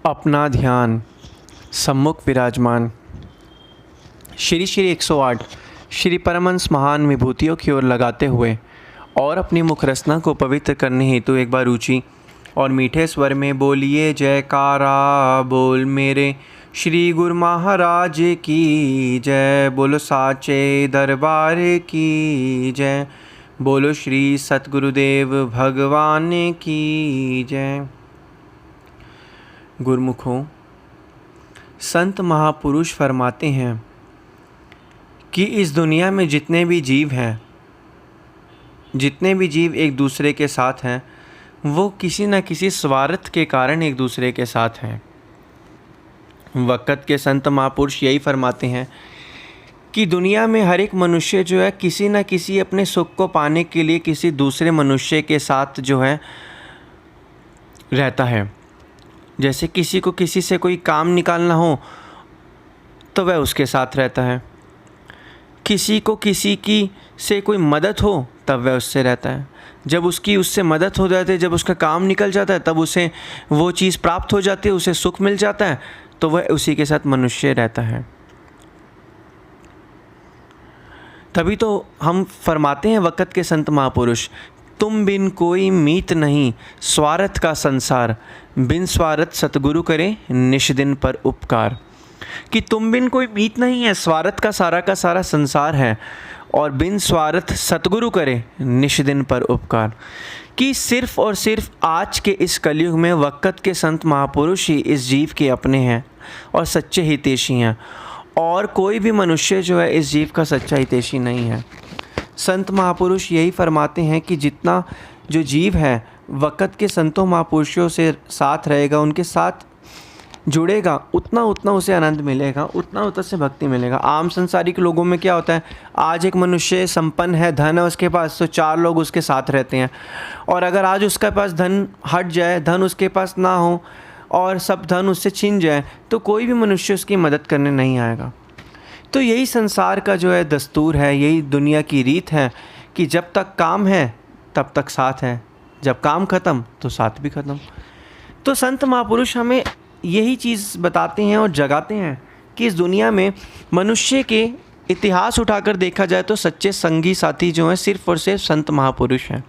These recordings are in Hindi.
अपना ध्यान सम्मुख विराजमान। श्री श्री 108 श्री परमहंस महान विभूतियों की ओर लगाते हुए और अपनी मुख रचना को पवित्र करने हेतु एक बार ऊंची और मीठे स्वर में बोलिए जयकारा बोल मेरे श्री गुरु महाराज की जय। बोलो साचे दरबार की जय। बोलो श्री सतगुरुदेव भगवान की जय। गुरुमुखों, संत महापुरुष फरमाते हैं कि इस दुनिया में जितने भी जीव एक दूसरे के साथ हैं, वो किसी न किसी स्वार्थ के कारण एक दूसरे के साथ हैं। वक़्त के संत महापुरुष यही फरमाते हैं कि दुनिया में हर एक मनुष्य जो है किसी न किसी अपने सुख को पाने के लिए किसी दूसरे मनुष्य के साथ जो है रहता है। जैसे किसी को किसी से कोई काम निकालना हो तो वह उसके साथ रहता है, किसी को किसी की से कोई मदद हो तब वह उससे रहता है। जब उससे मदद हो जाती है, जब उसका काम निकल जाता है, तब उसे वो चीज़ प्राप्त हो जाती है, उसे सुख मिल जाता है, तो वह उसी के साथ मनुष्य रहता है। तभी तो हम फरमाते हैं वक़्त के संत महापुरुष, तुम बिन कोई मीत नहीं स्वार्थ का संसार, बिन स्वार्थ सतगुरु करे निश दिन पर उपकार। कि तुम बिन कोई मीत नहीं है, स्वार्थ का सारा संसार है और बिन स्वार्थ सतगुरु करे निश दिन पर उपकार। कि सिर्फ़ और सिर्फ आज के इस कलयुग में वक़्त के संत महापुरुष ही इस जीव के अपने हैं और सच्चे हितैषी हैं, और कोई भी मनुष्य जो है इस जीव का सच्चा हितैषी नहीं है। संत महापुरुष यही फरमाते हैं कि जितना जो जीव है वक़्त के संतों महापुरुषों से साथ रहेगा, उनके साथ जुड़ेगा, उतना उसे आनंद मिलेगा, उतना उसे भक्ति मिलेगा। आम संसारिक लोगों में क्या होता है, आज एक मनुष्य संपन्न है, धन है उसके पास, तो 4 लोग उसके साथ रहते हैं। और अगर आज उसके पास धन हट जाए, धन उसके पास ना हो और सब धन उससे छिन जाए, तो कोई भी मनुष्य उसकी मदद करने नहीं आएगा। तो यही संसार का जो है दस्तूर है, यही दुनिया की रीत है कि जब तक काम है तब तक साथ है, जब काम ख़त्म तो साथ भी ख़त्म। तो संत महापुरुष हमें यही चीज़ बताते हैं और जगाते हैं कि इस दुनिया में मनुष्य के इतिहास उठाकर देखा जाए तो सच्चे संगी साथी जो हैं सिर्फ़ और सिर्फ संत महापुरुष हैं।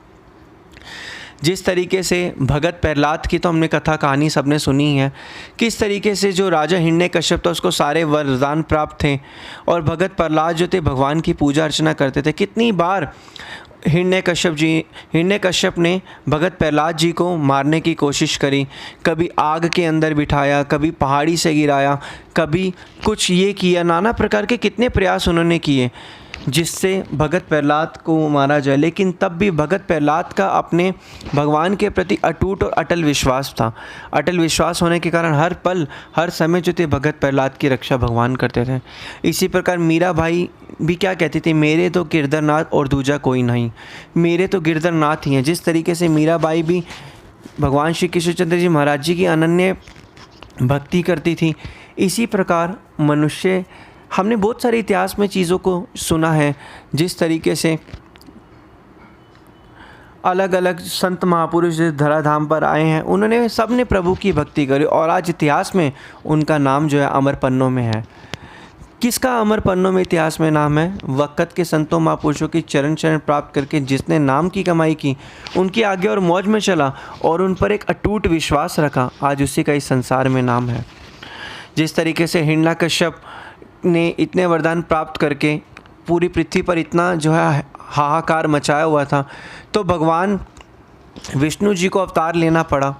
जिस तरीके से भगत प्रहलाद की तो हमने कथा कहानी सबने सुनी है, किस तरीके से जो राजा हिरण्यकश्यप था उसको सारे वरदान प्राप्त थे और भगत प्रहलाद जो थे भगवान की पूजा अर्चना करते थे। कितनी बार हिरण्यकश्यप ने भगत प्रहलाद जी को मारने की कोशिश करी, कभी आग के अंदर बिठाया, कभी पहाड़ी से गिराया, कभी कुछ ये किया, नाना प्रकार के कितने प्रयास उन्होंने किए जिससे भगत प्रहलाद को मारा जाए। लेकिन तब भी भगत प्रहलाद का अपने भगवान के प्रति अटूट और अटल विश्वास था। अटल विश्वास होने के कारण हर पल हर समय जो थे भगत प्रहलाद की रक्षा भगवान करते थे। इसी प्रकार मीरा भाई भी क्या कहती थी, मेरे तो गिरधरनाथ और दूजा कोई नहीं, मेरे तो गिरधरनाथ ही हैं। जिस तरीके से मीरा बाई भी भगवान श्री कृष्णचंद्र जी महाराज जी की अनन्य भक्ति करती थी, इसी प्रकार मनुष्य, हमने बहुत सारे इतिहास में चीज़ों को सुना है, जिस तरीके से अलग अलग संत महापुरुष धराधाम पर आए हैं, उन्होंने सब ने प्रभु की भक्ति करी और आज इतिहास में उनका नाम जो है अमर पन्नों में है। किसका अमर पन्नों में इतिहास में नाम है? वक़्त के संतों महापुरुषों की चरण शरण प्राप्त करके जिसने नाम की कमाई की, उनकी आगे और मौज में चला और उन पर एक अटूट विश्वास रखा, आज उसी का इस संसार में नाम है। जिस तरीके से हिरण्यकश्यप ने इतने वरदान प्राप्त करके पूरी पृथ्वी पर इतना जो है हाहाकार मचाया हुआ था, तो भगवान विष्णु जी को अवतार लेना पड़ा,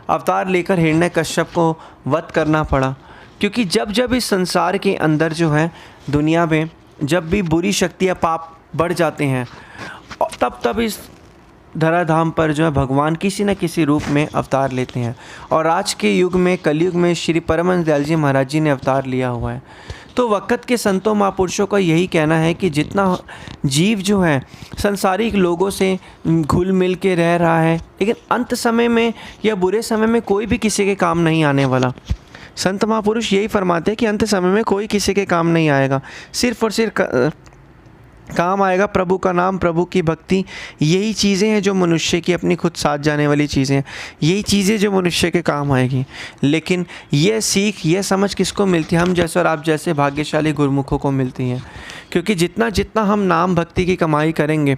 अवतार लेकर हिरण्यकश्यप को वध करना पड़ा। क्योंकि जब इस संसार के अंदर जो है दुनिया में जब भी बुरी शक्तियाँ पाप बढ़ जाते हैं, तब इस धराधाम पर जो है भगवान किसी न किसी रूप में अवतार लेते हैं। और आज के युग में, कलयुग में श्री परमहंस दयाल जी महाराज जी ने अवतार लिया हुआ है। तो वक़्त के संतों महापुरुषों का यही कहना है कि जितना जीव जो है संसारिक लोगों से घुल मिल के रह रहा है, लेकिन अंत समय में या बुरे समय में कोई भी किसी के काम नहीं आने वाला। संत महापुरुष यही फरमाते हैं कि अंत समय में कोई किसी के काम नहीं आएगा। सिर्फ़ और सिर्फ काम आएगा प्रभु का नाम, प्रभु की भक्ति। यही चीज़ें हैं जो मनुष्य की अपनी खुद साथ जाने वाली चीज़ें हैं, यही चीज़ें जो मनुष्य के काम आएगी। लेकिन यह सीख, यह समझ किसको मिलती है? हम जैसे और आप जैसे भाग्यशाली गुरुमुखों को मिलती हैं। क्योंकि जितना जितना हम नाम भक्ति की कमाई करेंगे,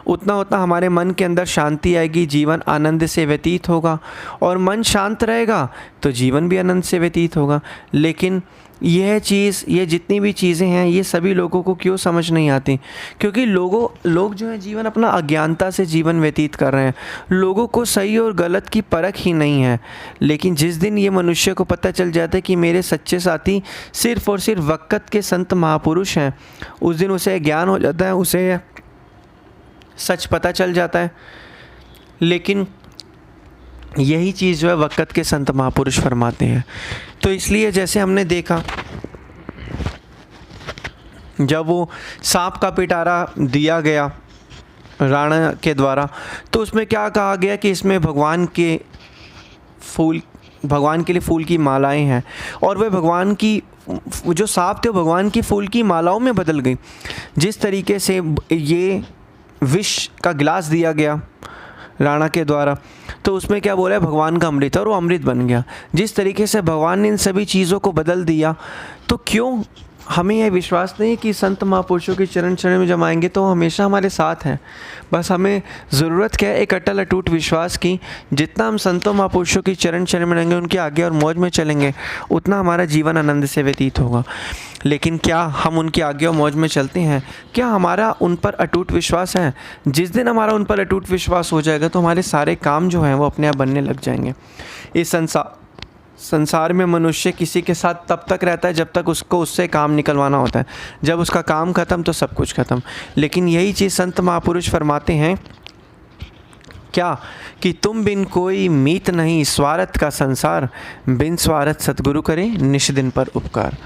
उतना उतना हमारे मन के अंदर शांति आएगी, जीवन आनंद से व्यतीत होगा। और मन शांत रहेगा तो जीवन भी आनंद से व्यतीत होगा। लेकिन यह चीज़, ये जितनी भी चीज़ें हैं, ये सभी लोगों को क्यों समझ नहीं आती? क्योंकि लोग जो है जीवन अपना अज्ञानता से जीवन व्यतीत कर रहे हैं। लोगों को सही और गलत की परख ही नहीं है। लेकिन जिस दिन ये मनुष्य को पता चल जाता है कि मेरे सच्चे साथी सिर्फ़ और सिर्फ वक़्त के संत महापुरुष हैं, उस दिन उसे ज्ञान हो जाता है, उसे सच पता चल जाता है। लेकिन यही चीज़ जो है वक़्त के संत महापुरुष फरमाते हैं। तो इसलिए जैसे हमने देखा, जब वो सांप का पिटारा दिया गया राणा के द्वारा, तो उसमें क्या कहा गया कि इसमें भगवान के लिए फूल की मालाएं हैं। और वह भगवान की, जो सांप थे वो भगवान की फूल की मालाओं में बदल गई। जिस तरीके से ये विष का गिलास दिया गया राणा के द्वारा, तो उसमें क्या बोला है, भगवान का अमृत, और वो अमृत बन गया। जिस तरीके से भगवान ने इन सभी चीज़ों को बदल दिया, तो क्यों हमें यह विश्वास नहीं कि संत महापुरुषों के चरण चरण में जब आएंगे तो हमेशा हमारे साथ हैं? बस हमें ज़रूरत क्या है? एक अटल अटूट विश्वास की। जितना हम संतों महापुरुषों की चरण चरण में रहेंगे, उनके आगे और मौज में चलेंगे, उतना हमारा जीवन आनंद से व्यतीत होगा। लेकिन क्या हम उनके आगे और मौज में चलते हैं? क्या हमारा उन पर अटूट विश्वास है? जिस दिन हमारा उन पर अटूट विश्वास हो जाएगा तो हमारे सारे काम जो हैं वो अपने आप बनने लग जाएंगे। इस संसार में मनुष्य किसी के साथ तब तक रहता है जब तक उसको उससे काम निकलवाना होता है। जब उसका काम ख़त्म तो सब कुछ ख़त्म। लेकिन यही चीज़ संत महापुरुष फरमाते हैं क्या, कि तुम बिन कोई मीत नहीं, स्वार्थ का संसार, बिन स्वार्थ सतगुरु करे निश दिन पर उपकार।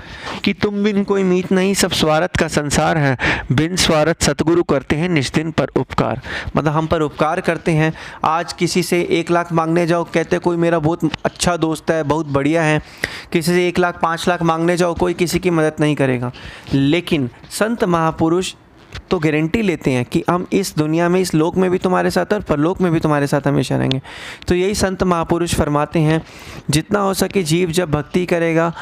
कि तुम बिन कोई मीत नहीं, सब स्वार्थ का संसार है, बिन स्वार्थ सतगुरु करते हैं निश दिन पर उपकार। मतलब हम पर उपकार करते हैं। आज किसी से 1 लाख मांगने जाओ, कहते कोई मेरा बहुत अच्छा दोस्त है, बहुत बढ़िया है। किसी से 1 लाख 5 लाख मांगने जाओ, कोई किसी की मदद नहीं करेगा। लेकिन संत महापुरुष तो गारंटी लेते हैं कि हम इस दुनिया में, इस लोक में भी तुम्हारे साथ और परलोक में भी तुम्हारे साथ हमेशा रहेंगे। तो यही संत महापुरुष फरमाते हैं, जितना हो सके जीव जब भक्ति करेगा,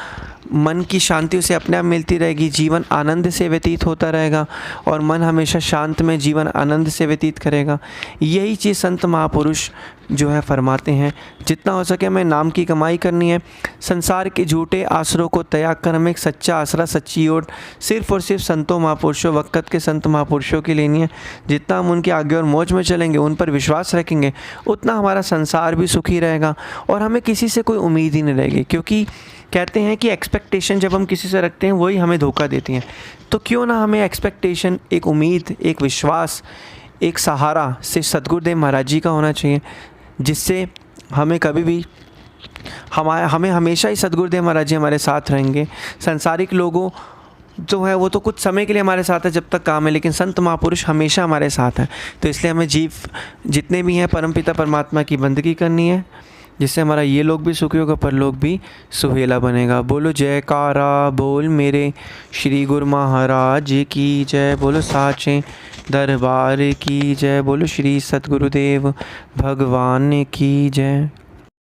मन की शांति उसे अपने आप मिलती रहेगी, जीवन आनंद से व्यतीत होता रहेगा और मन हमेशा शांत में जीवन आनंद से व्यतीत करेगा। यही चीज़ संत महापुरुष जो है फरमाते हैं। जितना हो सके हमें नाम की कमाई करनी है। संसार के झूठे आसरों को त्याग कर हमें एक सच्चा आसरा, सच्ची ओट सिर्फ और सिर्फ संतों महापुरुषों, वक़्त के संत महापुरुषों की लेनी है। जितना हम उनके आगे और मौज में चलेंगे, उन पर विश्वास रखेंगे, उतना हमारा संसार भी सुखी रहेगा और हमें किसी से कोई उम्मीद ही नहीं रहेगी। क्योंकि कहते हैं कि एक्सपेक्टेशन जब हम किसी से रखते हैं वही हमें धोखा देती हैं। तो क्यों ना हमें एक्सपेक्टेशन, एक उम्मीद, एक विश्वास, एक सहारा सिर्फ सद्गुरुदेव महाराज जी का होना चाहिए, जिससे हमें कभी भी हमें हमेशा ही सद्गुरुदेव महाराज जी हमारे साथ रहेंगे। सांसारिक लोगों जो है वो तो कुछ समय के लिए हमारे साथ है जब तक काम है, लेकिन संत महापुरुष हमेशा हमारे साथ हैं। तो इसलिए हमें जीव जितने भी हैं परमपिता परमात्मा की बंदगी करनी है, जिससे हमारा ये लोग भी सुखी होगा, परलोक भी सुहेला बनेगा। बोलो जयकारा बोल मेरे श्री गुरु महाराज की जय। बोलो साचे दरबार की जय। बोलो श्री सतगुरुदेव भगवान की जय।